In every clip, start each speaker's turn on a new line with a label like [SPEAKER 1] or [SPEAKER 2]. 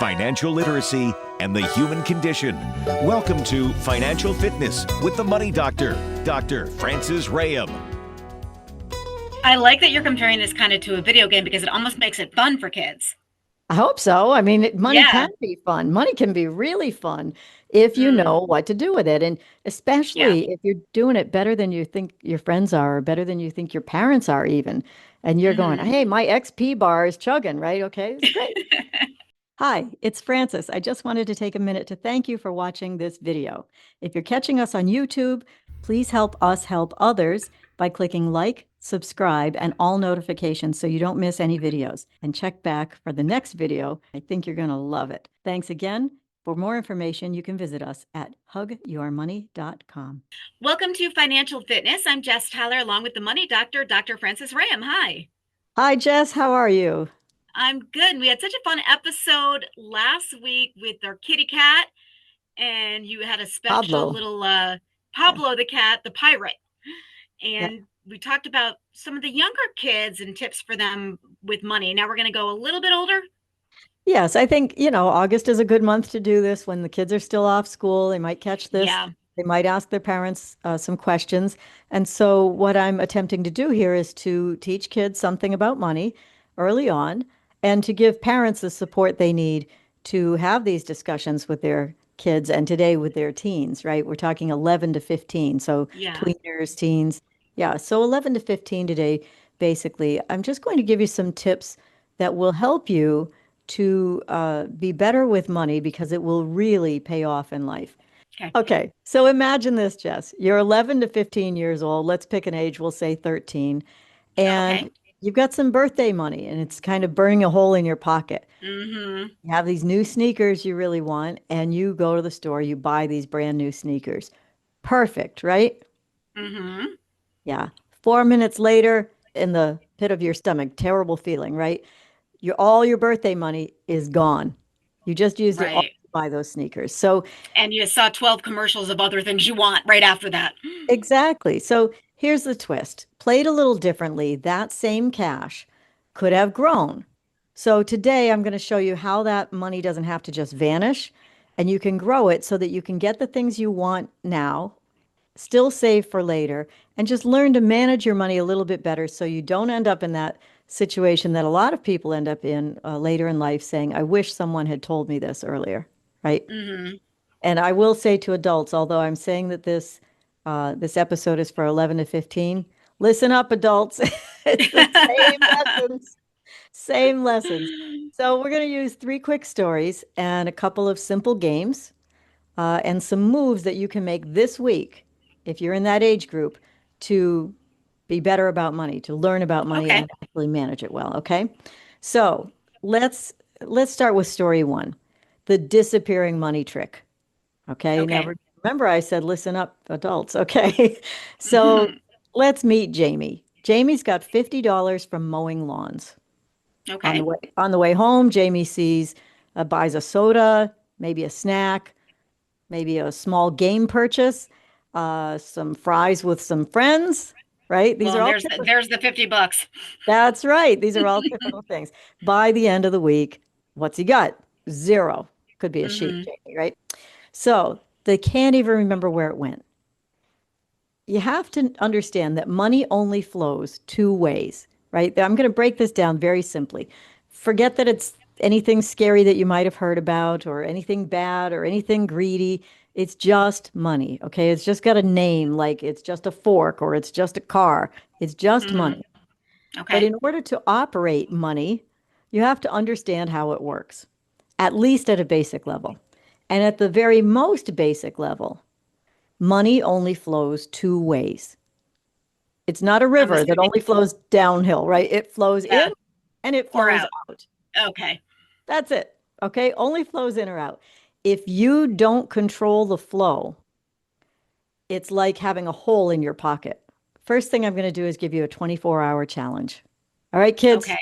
[SPEAKER 1] financial literacy, and the human condition. Welcome to Financial Fitness with the Money Doctor, Dr. Francis Rahaim.
[SPEAKER 2] I like that you're comparing this kind of to a video game because it almost makes it fun for kids.
[SPEAKER 3] I hope so. I mean, money
[SPEAKER 2] Yeah.
[SPEAKER 3] can be fun. Money can be really fun if you know what to do with it. And especially if you're doing it better than you think your friends are, or better than you think your parents are even. And you're going, hey, my XP bar is chugging, right? Okay, it's great. Hi, it's Francis. I just wanted to take a minute to thank you for watching this video. If you're catching us on YouTube, please help us help others by clicking like, subscribe, and all notifications so you don't miss any videos. And check back for the next video. I think you're going to love it. Thanks again. For more information, you can visit us at hugyourmoney.com.
[SPEAKER 2] Welcome to Financial Fitness. I'm Jess Tyler, along with the Money Doctor, Dr. Francis Rahaim. Hi.
[SPEAKER 3] Hi, Jess. How are you?
[SPEAKER 2] I'm good. We had such a fun episode last week with our kitty cat, and you had a special little Pablo the cat, the pirate. And we talked about some of the younger kids and tips for them with money. Now we're going to go a little bit older.
[SPEAKER 3] Yes, I think, August is a good month to do this when the kids are still off school. They might catch this.
[SPEAKER 2] Yeah.
[SPEAKER 3] They might ask their parents some questions. And so what I'm attempting to do here is to teach kids something about money early on and to give parents the support they need to have these discussions with their kids and today with their teens, right? We're talking 11 to 15. So tweeners, teens. Yeah. So 11 to 15 today, basically. I'm just going to give you some tips that will help you to be better with money because it will really pay off in life. Okay. So imagine this, Jess. You're 11 to 15 years old. Let's pick an age. We'll say 13. And you've got some birthday money and it's kind of burning a hole in your pocket. You have these new sneakers you really want and you go to the store, you buy these brand new sneakers. Perfect, right? Yeah. 4 minutes later, in the pit of your stomach, terrible feeling, right? All your birthday money is gone. You just used it all to buy those sneakers.
[SPEAKER 2] And you saw 12 commercials of other things you want right after that.
[SPEAKER 3] Exactly. So here's the twist. Played a little differently, that same cash could have grown. So today I'm going to show you how that money doesn't have to just vanish and you can grow it so that you can get the things you want now, still save for later, and just learn to manage your money a little bit better so you don't end up in that situation that a lot of people end up in later in life saying, I wish someone had told me this earlier, right? And I will say to adults, although I'm saying that this episode is for 11 to 15, listen up, adults. It's the same lessons. Same lessons. So we're going to use 3 quick stories and a couple of simple games and some moves that you can make this week if you're in that age group to be better about money, to learn about money and actually manage it well. Okay. So let's start with story 1, the disappearing money trick. Okay. Now remember I said, listen up, adults. Okay. So let's meet Jamie. Jamie's got $50 from mowing lawns.
[SPEAKER 2] Okay.
[SPEAKER 3] On the way home, Jamie buys a soda, maybe a snack, maybe a small game purchase, some fries with some friends. Right? These are all
[SPEAKER 2] there's the $50.
[SPEAKER 3] That's right. These are all typical things. By the end of the week, what's he got? 0. Could be a sheep, Jamie, right? So they can't even remember where it went. You have to understand that money only flows 2 ways, right? I'm going to break this down very simply. Forget that it's anything scary that you might have heard about or anything bad or anything greedy. It's just money, okay? It's just got a name, like it's just a fork or it's just a car. It's just money.
[SPEAKER 2] Okay.
[SPEAKER 3] But in order to operate money, you have to understand how it works, at least at a basic level. And at the very most basic level, money only flows 2 ways. It's not a river that only flows downhill, right? It flows in and it flows out.
[SPEAKER 2] Okay.
[SPEAKER 3] That's it, okay? Only flows in or out. If you don't control the flow, it's like having a hole in your pocket. First thing I'm going to do is give you a 24-hour challenge. All right, kids?
[SPEAKER 2] Okay.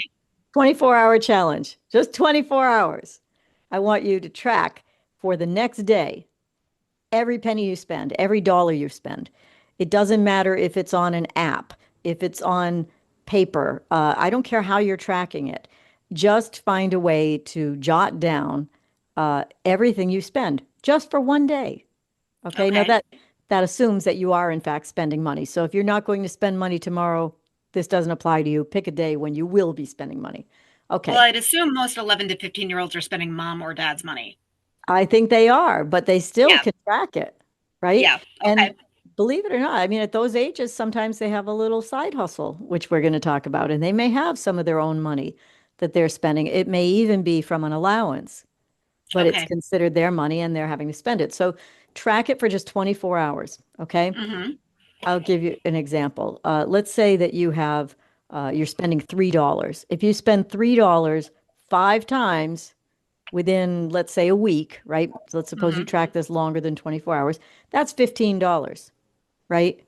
[SPEAKER 3] 24-hour challenge. Just 24 hours. I want you to track for the next day every penny you spend, every dollar you spend. It doesn't matter if it's on an app, if it's on paper. I don't care how you're tracking it. Just find a way to jot down everything you spend just for one day. Okay. Now
[SPEAKER 2] Okay.
[SPEAKER 3] that assumes that you are in fact spending money. So if you're not going to spend money tomorrow, this doesn't apply to you. Pick a day when you will be spending money.
[SPEAKER 2] Well,
[SPEAKER 3] Okay.
[SPEAKER 2] I'd assume most 11 to 15-year-olds are spending mom or dad's money.
[SPEAKER 3] I think they are, but they still
[SPEAKER 2] Yeah.
[SPEAKER 3] can track it, right?
[SPEAKER 2] Yeah.
[SPEAKER 3] And
[SPEAKER 2] Okay.
[SPEAKER 3] believe it or not, I mean, at those ages, sometimes they have a little side hustle, which we're going to talk about, and they may have some of their own money that they're spending. It may even be from an allowance, but it's
[SPEAKER 2] Okay.
[SPEAKER 3] considered their money and they're having to spend it. So track it for just 24 hours, okay?
[SPEAKER 2] Mm-hmm.
[SPEAKER 3] I'll give you an example. Let's say that you're spending $3. If you spend $3 five times within, let's say, a week, right? So let's suppose you
[SPEAKER 2] Mm-hmm.
[SPEAKER 3] track this longer than 24 hours, that's $15, right?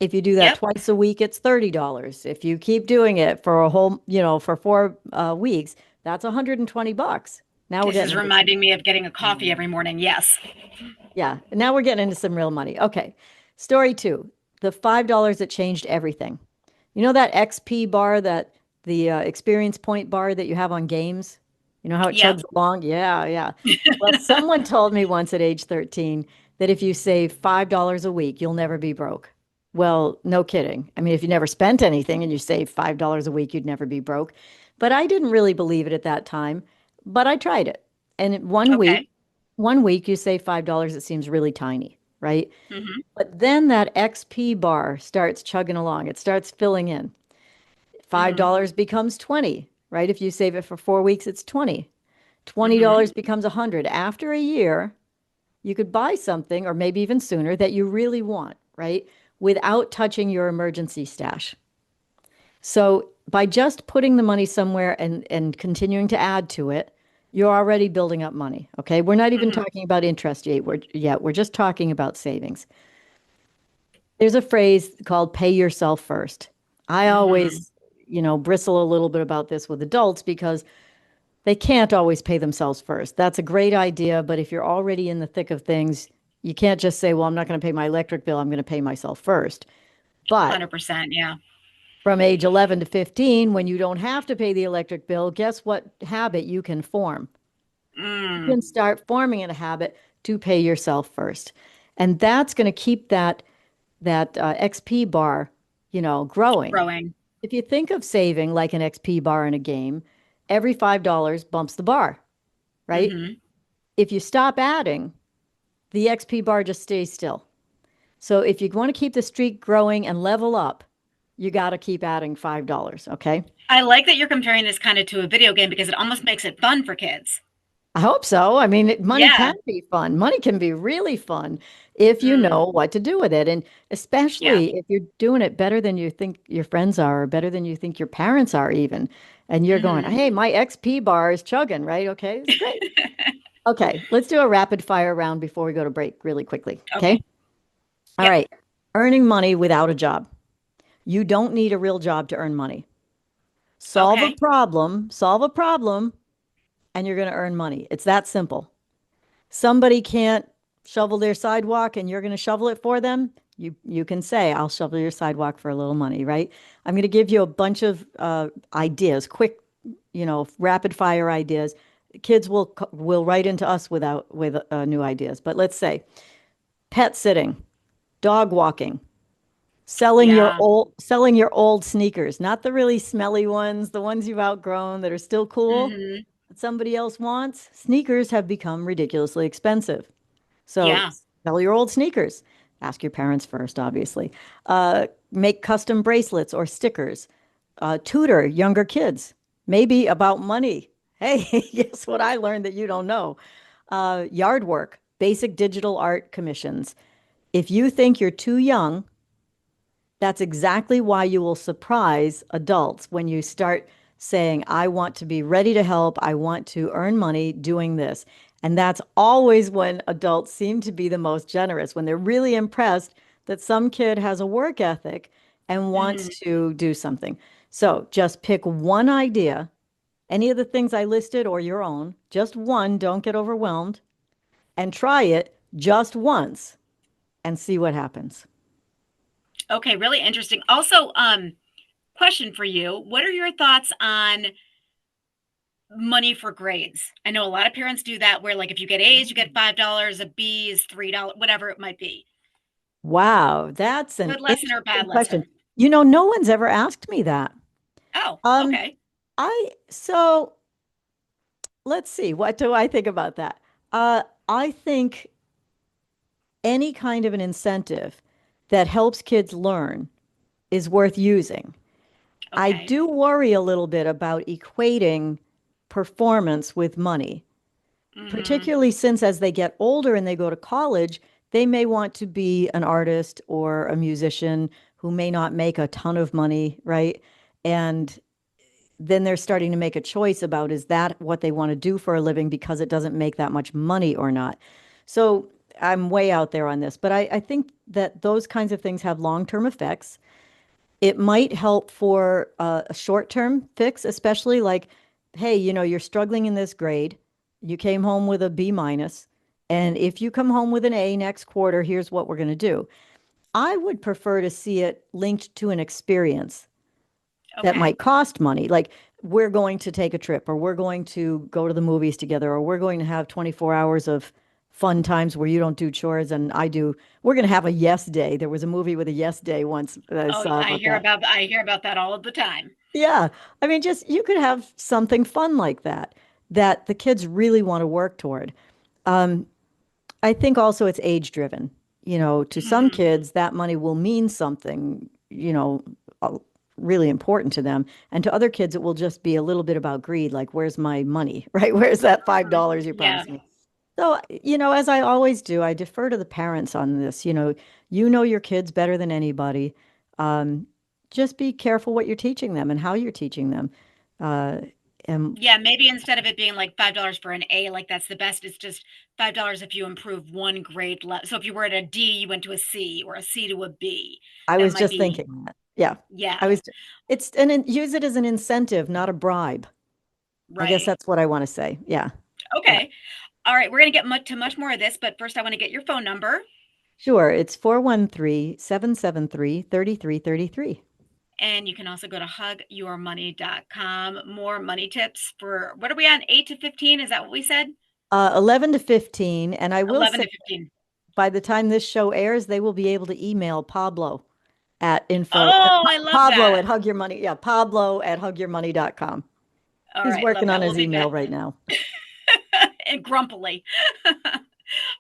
[SPEAKER 3] If you do that
[SPEAKER 2] Yep.
[SPEAKER 3] twice a week, it's $30. If you keep doing it for a whole, for 4 weeks, that's $120. Now we're
[SPEAKER 2] This
[SPEAKER 3] getting
[SPEAKER 2] is
[SPEAKER 3] into some,
[SPEAKER 2] reminding me of getting a coffee every morning. Yes.
[SPEAKER 3] yeah, now we're getting into some real money. Okay. Story two, the $5 that changed everything. You know that XP bar, that the experience point bar that you have on games? You know how it
[SPEAKER 2] Yep.
[SPEAKER 3] chugs along? Yeah, yeah. Well, someone told me once at age 13 that if you save $5 a week, you'll never be broke. Well, no kidding. I mean, if you never spent anything and you save $5 a week, you'd never be broke. But I didn't really believe it at that time, but I tried it. And
[SPEAKER 2] Okay.
[SPEAKER 3] one week you save $5, it seems really tiny, right?
[SPEAKER 2] Mm-hmm.
[SPEAKER 3] But then that XP bar starts chugging along. It starts filling in.
[SPEAKER 2] Mm-hmm.
[SPEAKER 3] $5 becomes 20, right? If you save it for 4 weeks, it's 20.
[SPEAKER 2] Mm-hmm.
[SPEAKER 3] $20 becomes 100. After a year, you could buy something, or maybe even sooner, that you really want, right? Without touching your emergency stash. So by just putting the money somewhere and continuing to add to it, you're already building up money. Okay. We're not even
[SPEAKER 2] Mm-hmm.
[SPEAKER 3] talking about interest yet. We're just talking about savings. There's a phrase called pay yourself first. I
[SPEAKER 2] Mm-hmm.
[SPEAKER 3] always, bristle a little bit about this with adults because they can't always pay themselves first. That's a great idea, but if you're already in the thick of things, you can't just say, well, I'm not going to pay my electric bill. I'm going to pay myself first. But
[SPEAKER 2] 100%. Yeah.
[SPEAKER 3] from age 11 to 15, when you don't have to pay the electric bill, guess what habit you can form? You
[SPEAKER 2] Mm.
[SPEAKER 3] can start forming a habit to pay yourself first. And that's going to keep that XP bar, growing.
[SPEAKER 2] Growing.
[SPEAKER 3] If you think of saving like an XP bar in a game, every $5 bumps the bar, right?
[SPEAKER 2] Mm-hmm.
[SPEAKER 3] If you stop adding, the XP bar just stays still. So if you want to keep the streak growing and level up, you got to keep adding $5, okay?
[SPEAKER 2] I like that you're comparing this kind of to a video game because it almost makes it fun for kids.
[SPEAKER 3] I hope so. I mean, money
[SPEAKER 2] Yeah.
[SPEAKER 3] can be fun. Money can be really fun if you
[SPEAKER 2] Mm.
[SPEAKER 3] know what to do with it. And
[SPEAKER 2] Yeah.
[SPEAKER 3] especially if you're doing it better than you think your friends are, or better than you think your parents are, even. And you're going,
[SPEAKER 2] Mm-hmm.
[SPEAKER 3] hey, my XP bar is chugging, right? Okay, it's great. Okay, let's do a rapid fire round before we go to break really quickly. Okay.
[SPEAKER 2] Okay.
[SPEAKER 3] All
[SPEAKER 2] Yep.
[SPEAKER 3] right. Earning money without a job. You don't need a real job to earn money.
[SPEAKER 2] Okay.
[SPEAKER 3] Solve a problem, and you're going to earn money. It's that simple. Somebody can't shovel their sidewalk and you're going to shovel it for them. You can say, I'll shovel your sidewalk for a little money, right? I'm going to give you a bunch of ideas, quick, rapid fire ideas. Kids will write into us with new ideas. But let's say pet sitting, dog walking,
[SPEAKER 2] Yeah.
[SPEAKER 3] selling your old sneakers, not the really smelly ones, the ones you've outgrown that are still cool
[SPEAKER 2] Mm-hmm.
[SPEAKER 3] that somebody else wants. Sneakers have become ridiculously expensive. So
[SPEAKER 2] Yeah.
[SPEAKER 3] sell your old sneakers. Ask your parents first, obviously. Make custom bracelets or stickers. Tutor younger kids, maybe about money. Hey, guess what I learned that you don't know? Yard work, basic digital art commissions. If you think you're too young, that's exactly why you will surprise adults when you start saying, I want to be ready to help. I want to earn money doing this. And that's always when adults seem to be the most generous, when they're really impressed that some kid has a work ethic and wants
[SPEAKER 2] Mm.
[SPEAKER 3] to do something. So just pick one idea, any of the things I listed or your own, just one, don't get overwhelmed, and try it just once and see what happens.
[SPEAKER 2] Okay. Really interesting. Also, question for you. What are your thoughts on money for grades. I know a lot of parents do that where like if you get A's, you get $5, a B is $3, whatever it might be.
[SPEAKER 3] Wow, that's an
[SPEAKER 2] Good lesson or
[SPEAKER 3] interesting
[SPEAKER 2] bad
[SPEAKER 3] question.
[SPEAKER 2] lesson?
[SPEAKER 3] No one's ever asked me that.
[SPEAKER 2] Oh,
[SPEAKER 3] Um,
[SPEAKER 2] okay.
[SPEAKER 3] so let's see, what do I think about that? I think any kind of an incentive that helps kids learn is worth using. I
[SPEAKER 2] Okay.
[SPEAKER 3] do worry a little bit about equating performance with money,
[SPEAKER 2] Mm-hmm.
[SPEAKER 3] particularly since as they get older and they go to college, they may want to be an artist or a musician who may not make a ton of money, right? And then they're starting to make a choice about is that what they want to do for a living because it doesn't make that much money or not. So I'm way out there on this, but I think that those kinds of things have long-term effects. It might help for a short-term fix, especially like, hey, you're struggling in this grade. You came home with a B minus, and if you come home with an A next quarter, here's what we're going to do. I would prefer to see it linked to an experience that
[SPEAKER 2] Okay.
[SPEAKER 3] might cost money. Like we're going to take a trip, or we're going to go to the movies together, or we're going to have 24 hours of fun times where you don't do chores and I do. We're going to have a yes day. There was a movie with a yes day once that I
[SPEAKER 2] Oh,
[SPEAKER 3] saw about that.
[SPEAKER 2] I hear about that all of the time.
[SPEAKER 3] Yeah. I mean, just you could have something fun like that that the kids really want to work toward. Um, I think also it's age driven. To some
[SPEAKER 2] Mm-hmm.
[SPEAKER 3] kids, that money will mean something, uh, really important to them. And to other kids, it will just be a little bit about greed, like, where's my money, right? Where's that $5 you
[SPEAKER 2] Yeah.
[SPEAKER 3] promised me? So, as I always do, I defer to the parents on this. You know your kids better than anybody. Um, just be careful what you're teaching them and how you're teaching them. Uh, and
[SPEAKER 2] Yeah, maybe instead of it being like $5 for an A, like that's the best, it's just $5 if you improve one grade level. So if you were at a D, you went to a C, or a C to a B.
[SPEAKER 3] I
[SPEAKER 2] That
[SPEAKER 3] was
[SPEAKER 2] might
[SPEAKER 3] just
[SPEAKER 2] be,
[SPEAKER 3] thinking that. Yeah.
[SPEAKER 2] yeah,
[SPEAKER 3] I was, it's, and use it as an incentive, not a bribe. I guess
[SPEAKER 2] right.
[SPEAKER 3] that's what I want to say. Yeah. Yeah.
[SPEAKER 2] Okay. All right, we're going to get to much more of this, but first I want to get your phone number.
[SPEAKER 3] Sure. It's 413-773-3333.
[SPEAKER 2] And you can also go to hugyourmoney.com. More money tips for what are we on? 8 to 15? Is that what we said?
[SPEAKER 3] 11 to 15. And I will
[SPEAKER 2] 11
[SPEAKER 3] say
[SPEAKER 2] to 15.
[SPEAKER 3] by the time this show airs, they will be able to email Pablo at info,
[SPEAKER 2] Oh, I love
[SPEAKER 3] Pablo
[SPEAKER 2] that.
[SPEAKER 3] at Hug Your Money. Yeah. Pablo at hugyourmoney.com.
[SPEAKER 2] All
[SPEAKER 3] He's
[SPEAKER 2] right, love
[SPEAKER 3] working on
[SPEAKER 2] that. We'll
[SPEAKER 3] his
[SPEAKER 2] be back.
[SPEAKER 3] email right now.
[SPEAKER 2] And grumpily.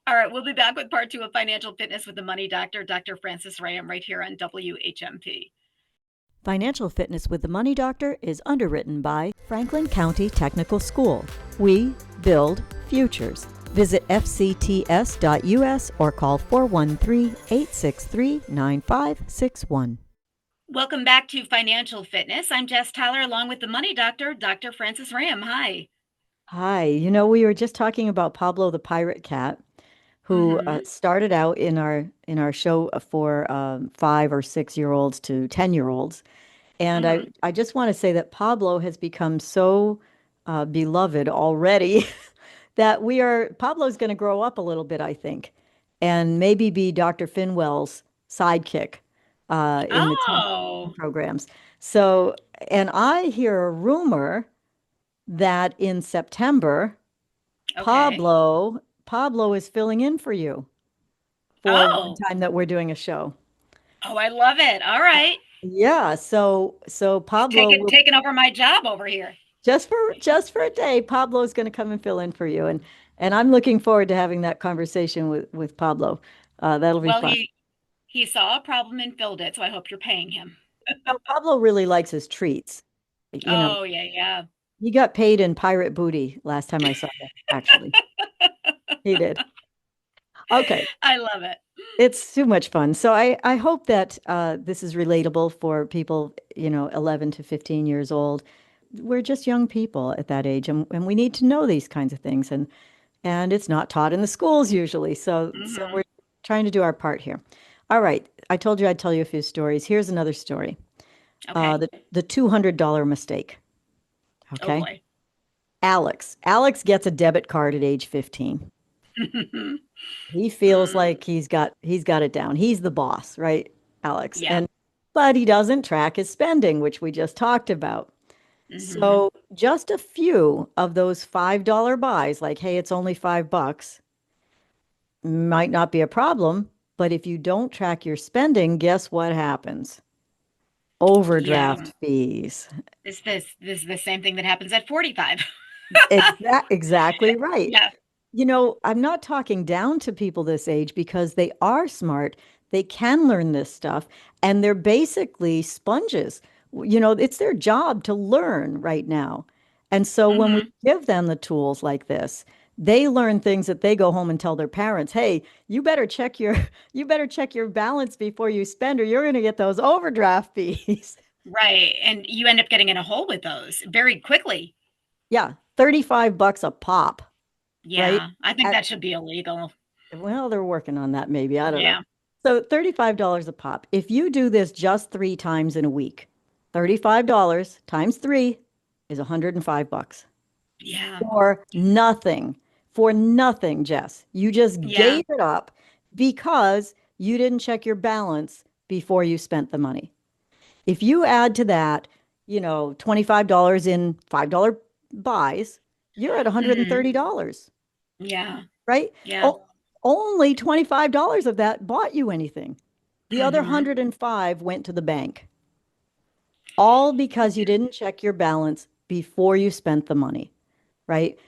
[SPEAKER 2] All right, we'll be back with part two of Financial Fitness with the Money Doctor, Dr. Francis Rahaim, right here on WHMP.
[SPEAKER 3] Financial Fitness with the Money Doctor is underwritten by Franklin County Technical School. We build futures. Visit fcts.us or call 413-863-9561.
[SPEAKER 2] Welcome back to Financial Fitness. I'm Jess Tyler along with the Money Doctor, Dr. Francis Rahaim. Hi.
[SPEAKER 3] Hi, we were just talking about Pablo the Pirate Cat, who
[SPEAKER 2] Mm-hmm.
[SPEAKER 3] started out in our show for 5 or 6 year olds to 10-year-olds. And I,
[SPEAKER 2] Mm-hmm.
[SPEAKER 3] I just want to say that Pablo has become so beloved already that Pablo's going to grow up a little bit, I think, and maybe be Dr. Finwell's sidekick in the TV
[SPEAKER 2] Oh,
[SPEAKER 3] programs. So, and I hear a rumor that in September,
[SPEAKER 2] okay.
[SPEAKER 3] Pablo is filling in for you for one
[SPEAKER 2] Oh,
[SPEAKER 3] time that we're doing a show.
[SPEAKER 2] oh, I love it. All right.
[SPEAKER 3] Yeah, so Pablo will
[SPEAKER 2] Taking over my job over here.
[SPEAKER 3] just for a day, Pablo's going to come and fill in for you, and I'm looking forward to having that conversation with Pablo. That'll be
[SPEAKER 2] Well,
[SPEAKER 3] fun.
[SPEAKER 2] he saw a problem and filled it, so I hope you're paying him.
[SPEAKER 3] No, Pablo really likes his treats. You know,
[SPEAKER 2] Oh, yeah, yeah.
[SPEAKER 3] he got paid in pirate booty last time I saw him, actually. He did. Okay.
[SPEAKER 2] I love it.
[SPEAKER 3] It's too much fun. So I hope that this is relatable for people, 11 to 15 years old. We're just young people at that age, and we need to know these kinds of things. And it's not taught in the schools usually. So
[SPEAKER 2] Hmm.
[SPEAKER 3] we're trying to do our part here. All right. I told you I'd tell you a few stories. Here's another story.
[SPEAKER 2] Okay.
[SPEAKER 3] The $200 mistake.
[SPEAKER 2] Oh
[SPEAKER 3] Okay.
[SPEAKER 2] boy.
[SPEAKER 3] Alex gets a debit card at age 15. He feels
[SPEAKER 2] Mm,
[SPEAKER 3] like he's got it down. He's the boss, right, Alex?
[SPEAKER 2] yeah.
[SPEAKER 3] But he doesn't track his spending, which we just talked about.
[SPEAKER 2] Hmm.
[SPEAKER 3] So just a few of those $5 buys, like, hey, it's only $5, might not be a problem. But if you don't track your spending, guess what happens?
[SPEAKER 2] Yeah.
[SPEAKER 3] Overdraft fees.
[SPEAKER 2] This is the same thing that happens at 45.
[SPEAKER 3] Exactly right.
[SPEAKER 2] Yeah.
[SPEAKER 3] I'm not talking down to people this age because they are smart. They can learn this stuff and they're basically sponges. It's their job to learn right now. And so when we
[SPEAKER 2] Hmm.
[SPEAKER 3] give them the tools like this, they learn things that they go home and tell their parents, "Hey, you better check your balance before you spend or you're going to get those overdraft fees."
[SPEAKER 2] Right. And you end up getting in a hole with those very quickly.
[SPEAKER 3] Yeah, $35 a pop, right?
[SPEAKER 2] Yeah. I think that should be illegal.
[SPEAKER 3] Well, they're working on that maybe. I don't know.
[SPEAKER 2] Yeah.
[SPEAKER 3] So $35 a pop. If you do this just 3 times in a week, $35 times three is $105
[SPEAKER 2] Yeah.
[SPEAKER 3] for nothing. For nothing, Jess. You just
[SPEAKER 2] Yeah.
[SPEAKER 3] gave it up because you didn't check your balance before you spent the money. If you add to that, $25 in $5 buys, you're at
[SPEAKER 2] Hmm.
[SPEAKER 3] $130,
[SPEAKER 2] Yeah.
[SPEAKER 3] right?
[SPEAKER 2] Yeah.
[SPEAKER 3] Oh, only $25 of that bought you anything. The other
[SPEAKER 2] Hmm.
[SPEAKER 3] 105 went to the bank, all because you didn't check your balance before you spent the money, right?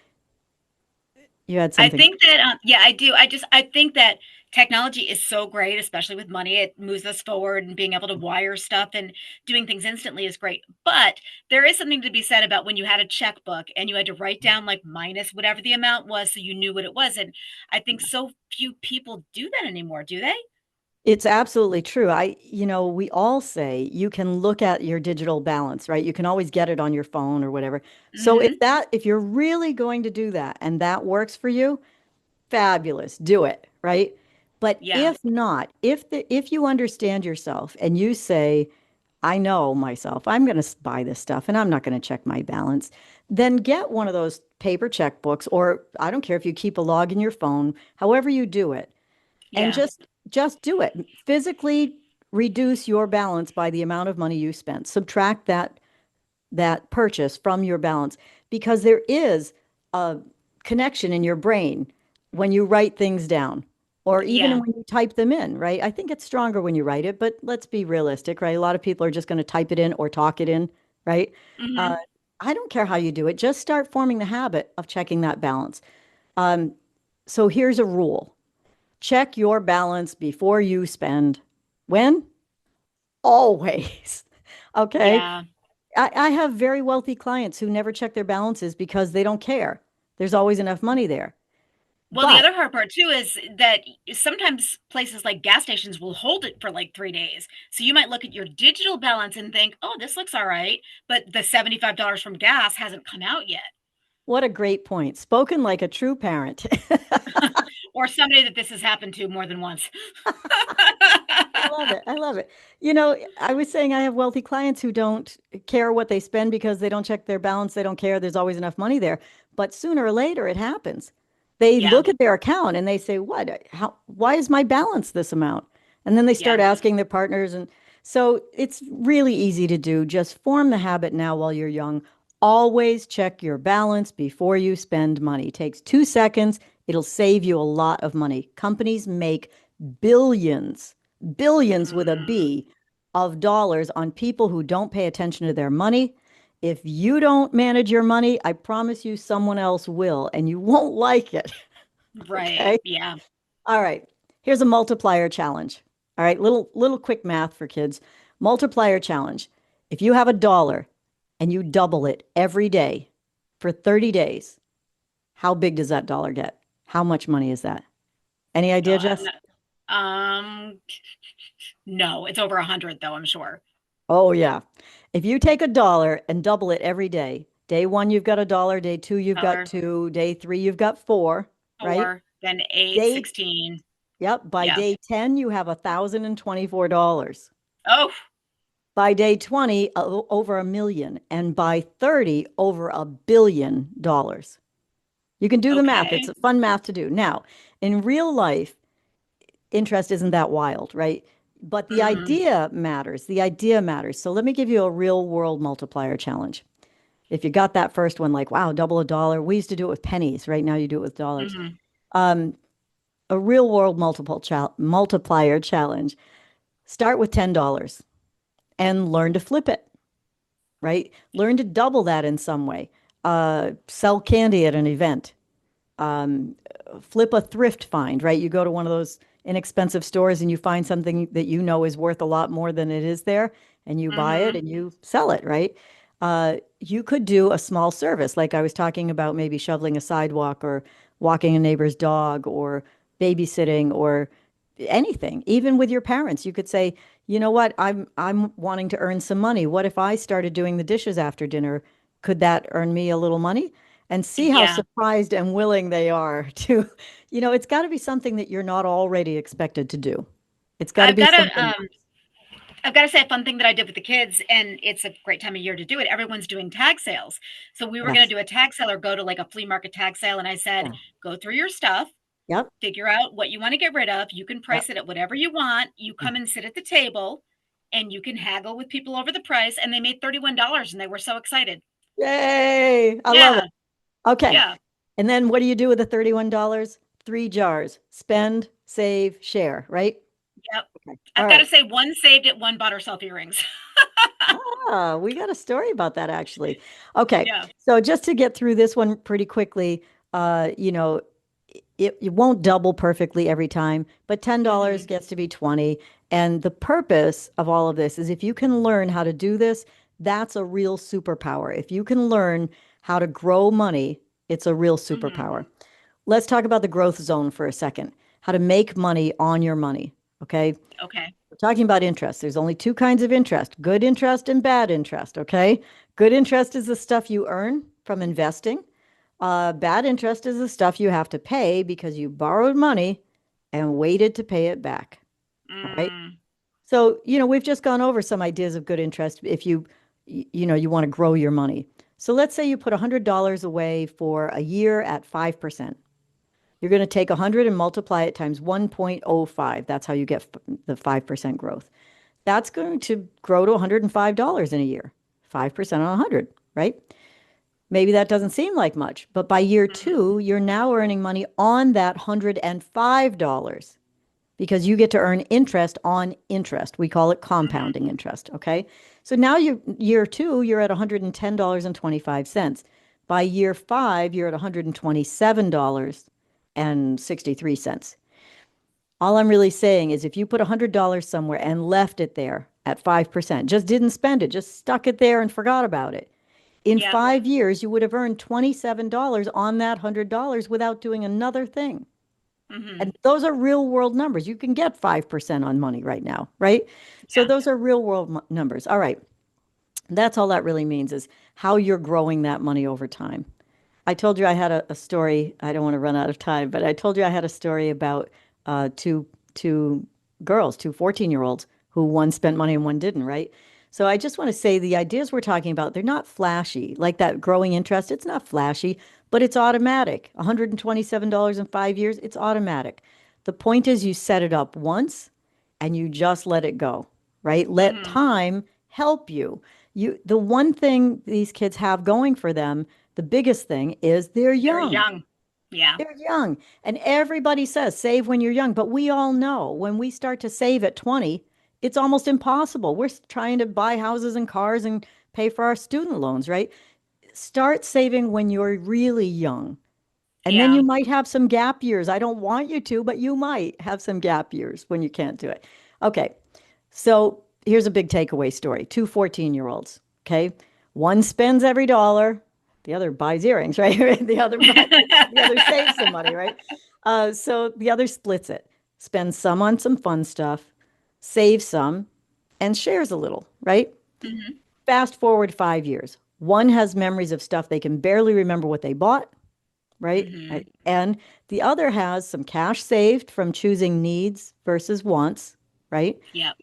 [SPEAKER 3] You had
[SPEAKER 2] I
[SPEAKER 3] something.
[SPEAKER 2] think that, yeah, I do. I think that technology is so great, especially with money. It moves us forward, and being able to wire stuff and doing things instantly is great. But there is something to be said about when you had a checkbook and you had to write down like minus whatever the amount was so you knew what it was. And I think so few people do that anymore, do they?
[SPEAKER 3] It's absolutely true. We all say you can look at your digital balance, right? You can always get it on your phone or whatever. So
[SPEAKER 2] Hmm.
[SPEAKER 3] if you're really going to do that and that works for you, fabulous, do it, right? But
[SPEAKER 2] Yeah.
[SPEAKER 3] if not, if you understand yourself and you say, I know myself, I'm going to buy this stuff and I'm not going to check my balance, then get one of those paper checkbooks, or I don't care if you keep a log in your phone, however you do it, and
[SPEAKER 2] Yeah.
[SPEAKER 3] just do it. Physically reduce your balance by the amount of money you spent. Subtract that purchase from your balance because there is a connection in your brain when you write things down or even
[SPEAKER 2] Yeah.
[SPEAKER 3] when you type them in, right? I think it's stronger when you write it, but let's be realistic, right? A lot of people are just going to type it in or talk it in, right? Uh,
[SPEAKER 2] Hmm.
[SPEAKER 3] I don't care how you do it. Just start forming the habit of checking that balance. Um, so here's a rule. Check your balance before you spend. When? Always. Okay.
[SPEAKER 2] Yeah.
[SPEAKER 3] I have very wealthy clients who never check their balances because they don't care. There's always enough money there.
[SPEAKER 2] Well, the
[SPEAKER 3] But
[SPEAKER 2] other hard part too is that sometimes places like gas stations will hold it for like 3 days. So you might look at your digital balance and think, oh, this looks all right. But the $75 from gas hasn't come out yet.
[SPEAKER 3] what a great point. Spoken like a true parent.
[SPEAKER 2] Or somebody that this has happened to more than once.
[SPEAKER 3] I love it. I love it. I was saying I have wealthy clients who don't care what they spend because they don't check their balance. They don't care. There's always enough money there. But sooner or later, it happens. They
[SPEAKER 2] Yeah.
[SPEAKER 3] look at their account and they say, "What? Why is my balance this amount?" And then they start
[SPEAKER 2] Yeah.
[SPEAKER 3] asking their partners. And so it's really easy to do. Just form the habit now while you're young. Always check your balance before you spend money. It takes 2 seconds. It'll save you a lot of money. Companies make billions, billions with a
[SPEAKER 2] Mm,
[SPEAKER 3] B of dollars on people who don't pay attention to their money. If you don't manage your money, I promise you someone else will, and you won't like it.
[SPEAKER 2] right.
[SPEAKER 3] Okay.
[SPEAKER 2] Yeah.
[SPEAKER 3] All right. Here's a multiplier challenge. All right. Little quick math for kids. Multiplier challenge. If you have $1 and you double it every day for 30 days, how big does that dollar get? How much money is that? Any idea,
[SPEAKER 2] I'm
[SPEAKER 3] Jess?
[SPEAKER 2] not, no, it's over 100 though, I'm sure.
[SPEAKER 3] Oh, yeah. If you take $1 and double it every day, day one, you've got $1, day two, you've got
[SPEAKER 2] Dollar,
[SPEAKER 3] two, day three, you've got four, right?
[SPEAKER 2] 4, then 8,
[SPEAKER 3] Day,
[SPEAKER 2] 16.
[SPEAKER 3] yep. By
[SPEAKER 2] Yeah.
[SPEAKER 3] day 10, you have $1,024.
[SPEAKER 2] Oh,
[SPEAKER 3] By day 20, over 1 million. And by 30, over $1 billion. You can do the math. It's
[SPEAKER 2] okay.
[SPEAKER 3] a fun math to do. Now, in real life, interest isn't that wild, right? But the
[SPEAKER 2] Hmm.
[SPEAKER 3] idea matters. The idea matters. So let me give you a real world multiplier challenge. If you got that first one, like, wow, double a dollar. We used to do it with pennies. Right now you do it with dollars.
[SPEAKER 2] Mm-hmm.
[SPEAKER 3] Um, a real world multiplier challenge. Start with $10 and learn to flip it, right? Learn to double that in some way. Sell candy at an event. Um, Flip a thrift find, right? You go to one of those inexpensive stores and you find something that you know is worth a lot more than it is there, and you buy it
[SPEAKER 2] Mm-hmm.
[SPEAKER 3] and you sell it, right? You could do a small service, like I was talking about, maybe shoveling a sidewalk or walking a neighbor's dog or babysitting or anything. Even with your parents, you could say, you know what, I'm wanting to earn some money. What if I started doing the dishes after dinner? Could that earn me a little money? And see how
[SPEAKER 2] Yeah.
[SPEAKER 3] surprised and willing they are to, it's got to be something that you're not already expected to do. It's got to
[SPEAKER 2] I've
[SPEAKER 3] be
[SPEAKER 2] got a
[SPEAKER 3] something.
[SPEAKER 2] I've got to say a fun thing that I did with the kids, and it's a great time of year to do it. Everyone's doing tag sales. So we were going
[SPEAKER 3] Yes.
[SPEAKER 2] to do a tag sale or go to like a flea market tag sale. And I said,
[SPEAKER 3] Yeah.
[SPEAKER 2] go through your stuff,
[SPEAKER 3] Yep.
[SPEAKER 2] figure out what you want to get rid of. You can
[SPEAKER 3] Yep.
[SPEAKER 2] price it at whatever you want. You come and sit at the table and you can haggle with people over the price. And they made $31 and they were so excited.
[SPEAKER 3] Yay. I love it.
[SPEAKER 2] Yeah.
[SPEAKER 3] Okay.
[SPEAKER 2] Yeah.
[SPEAKER 3] And then what do you do with the $31? 3 jars. Spend, save, share, right?
[SPEAKER 2] Yep.
[SPEAKER 3] Okay. All
[SPEAKER 2] I've got to
[SPEAKER 3] right.
[SPEAKER 2] say, one saved it, one bought herself earrings.
[SPEAKER 3] Ah, we got a story about that actually. Okay.
[SPEAKER 2] Yeah.
[SPEAKER 3] So just to get through this one pretty quickly, it won't double perfectly every time, but $10
[SPEAKER 2] Hmm.
[SPEAKER 3] gets to be 20. And the purpose of all of this is if you can learn how to do this, that's a real superpower. If you can learn how to grow money, it's a real
[SPEAKER 2] Hmm.
[SPEAKER 3] superpower. Let's talk about the growth zone for a second, how to make money on your money. Okay.
[SPEAKER 2] Okay.
[SPEAKER 3] We're talking about interest. There's only two kinds of interest, good interest and bad interest. Okay. Good interest is the stuff you earn from investing. Bad interest is the stuff you have to pay because you borrowed money and waited to pay it back. All right.
[SPEAKER 2] Mm.
[SPEAKER 3] So, we've just gone over some ideas of good interest if you want to grow your money. So let's say you put $100 away for a year at 5%. You're going to take 100 and multiply it times 1.05. That's how you get the 5% growth. That's going to grow to $105 in a year, 5% on 100, right? Maybe that doesn't seem like much, but by year
[SPEAKER 2] Mhm.
[SPEAKER 3] two, you're now earning money on that $105 because you get to earn interest on interest. We call it
[SPEAKER 2] Mhm.
[SPEAKER 3] compounding interest. Okay. So now year two, you're at $110.25. By year five, you're at $127.63. All I'm really saying is if you put $100 somewhere and left it there at 5%, just didn't spend it, just stuck it there and forgot about it. In
[SPEAKER 2] Yep.
[SPEAKER 3] 5 years, you would have earned $27 on that $100 without doing another thing. And
[SPEAKER 2] Mhm.
[SPEAKER 3] those are real world numbers. You can get 5% on money right now, right? So
[SPEAKER 2] Yeah.
[SPEAKER 3] those are real world numbers. All right. That's all that really means is how you're growing that money over time. I told you I had a story. I don't want to run out of time, but I told you I had a story about two girls, two 14-year-olds who one spent money and one didn't, right? So I just want to say the ideas we're talking about, they're not flashy. Like that growing interest, it's not flashy, but it's automatic. $127 in 5 years, it's automatic. The point is you set it up once and you just let it go, right? Let
[SPEAKER 2] Mhm.
[SPEAKER 3] time help you. The one thing these kids have going for them, the biggest thing is they're
[SPEAKER 2] They're
[SPEAKER 3] young.
[SPEAKER 2] young. Yeah.
[SPEAKER 3] They're young. And everybody says save when you're young, but we all know when we start to save at 20, it's almost impossible. We're trying to buy houses and cars and pay for our student loans, right? Start saving when you're really young. And then
[SPEAKER 2] Yeah.
[SPEAKER 3] you might have some gap years. I don't want you to, but you might have some gap years when you can't do it. Okay. So here's a big takeaway story. Two 14-year-olds. Okay. One spends every dollar, the other buys earrings, right? The other saves some money, right? So the other splits it, spends some on some fun stuff, saves some, and shares a little, right?
[SPEAKER 2] Mhm.
[SPEAKER 3] Fast forward 5 years. One has memories of stuff they can barely remember what they bought, right?
[SPEAKER 2] Mhm.
[SPEAKER 3] And the other has some cash saved from choosing needs versus wants, right?
[SPEAKER 2] Yep.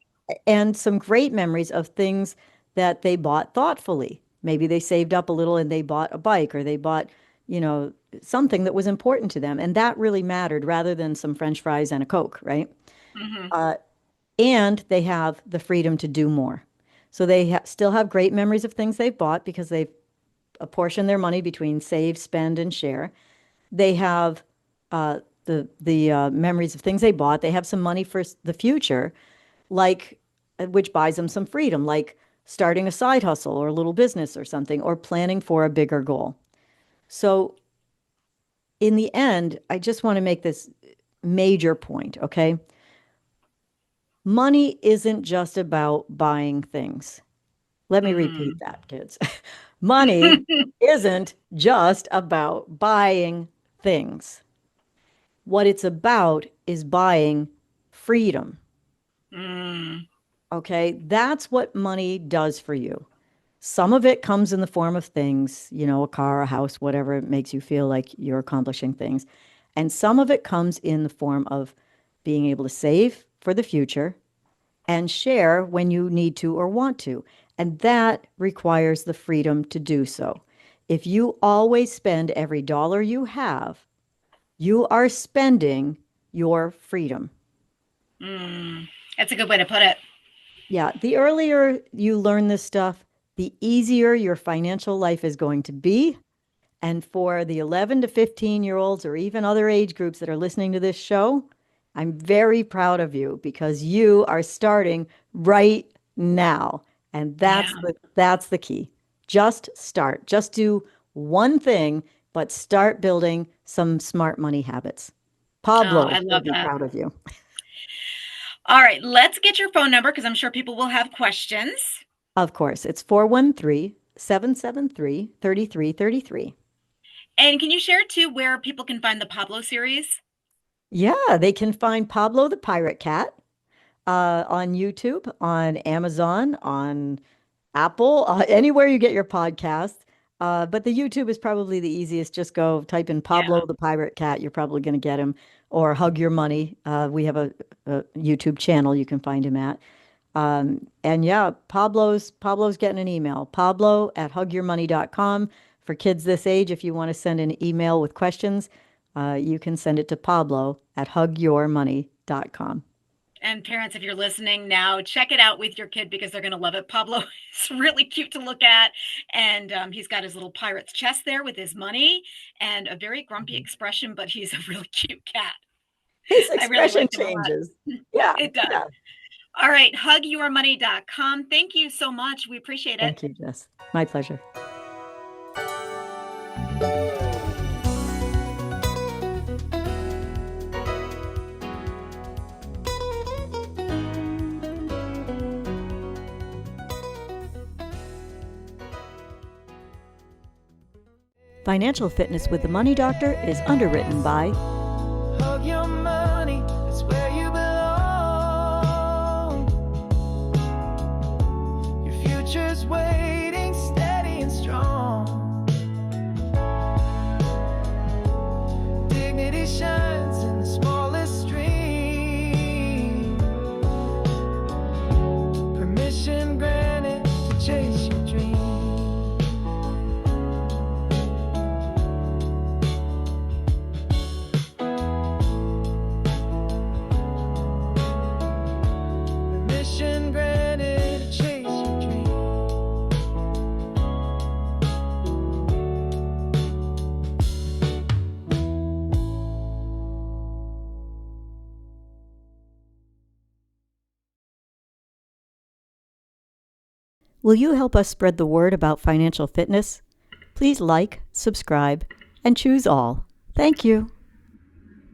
[SPEAKER 3] And some great memories of things that they bought thoughtfully. Maybe they saved up a little and they bought a bike or they bought, you know, something that was important to them. And that really mattered rather than some French fries and a Coke, right?
[SPEAKER 2] Mhm.
[SPEAKER 3] Uh, and they have the freedom to do more. So they still have great memories of things they've bought because they've apportion their money between save, spend, and share. They have the memories of things they bought. They have some money for the future, like which buys them some freedom, like starting a side hustle or a little business or something, or planning for a bigger goal. So in the end, I just want to make this major point, okay? Money isn't just about buying things. Let me repeat that, kids. Money isn't just about buying things. What it's about is buying freedom. Okay, that's what money does for you. Some of it comes in the form of things, you know, a car, a house, whatever it makes you feel like you're accomplishing things. And some of it comes in the form of being able to save for the future and share when you need to or want to. And that requires the freedom to do so. If you always spend every dollar you have, you are spending your freedom.
[SPEAKER 2] That's a good way to put it.
[SPEAKER 3] Yeah, the earlier you learn this stuff, the easier your financial life is going to be. And for the 11 to 15-year-olds or even other age groups that are listening to this show, I'm very proud of you because you are starting right now. And that's the key. Just start. Just do one thing, but start building some smart money habits. Pablo,
[SPEAKER 2] I love that.
[SPEAKER 3] Proud of you.
[SPEAKER 2] All right, let's get your phone number because I'm sure people will have questions.
[SPEAKER 3] Of course. It's 413-773-3333.
[SPEAKER 2] And can you share too where people can find the Pablo series?
[SPEAKER 3] Yeah, they can find Pablo the Pirate Cat on YouTube, on Amazon, on Apple, anywhere you get your podcast. But the YouTube is probably the easiest. Just go type in Pablo the Pirate Cat. You're probably going to get him. Or Hug Your Money. We have a YouTube channel you can find him at. And yeah, Pablo's getting an email. Pablo@hugyourmoney.com. For kids this age, if you want to send an email with questions, you can send it to Pablo@hugyourmoney.com.
[SPEAKER 2] And parents, if you're listening now, check it out with your kid because they're going to love it. Pablo is really cute to look at. And he's got his little pirate's chest there with his money and a very grumpy expression, but he's a really cute cat.
[SPEAKER 3] His expression changes. Yeah.
[SPEAKER 2] It does. Yeah. All right. Hugyourmoney.com. Thank you so much. We appreciate it.
[SPEAKER 3] Thank you, Jess. My pleasure. Financial Fitness with the Money Doctor is underwritten by
[SPEAKER 4] Hug Your Money, it's where you belong. Your future's waiting steady and strong. Dignity shines in the smallest stream. Permission granted to chase your dream.
[SPEAKER 3] Will you help us spread the word about financial fitness? Please like, subscribe, and choose all. Thank you.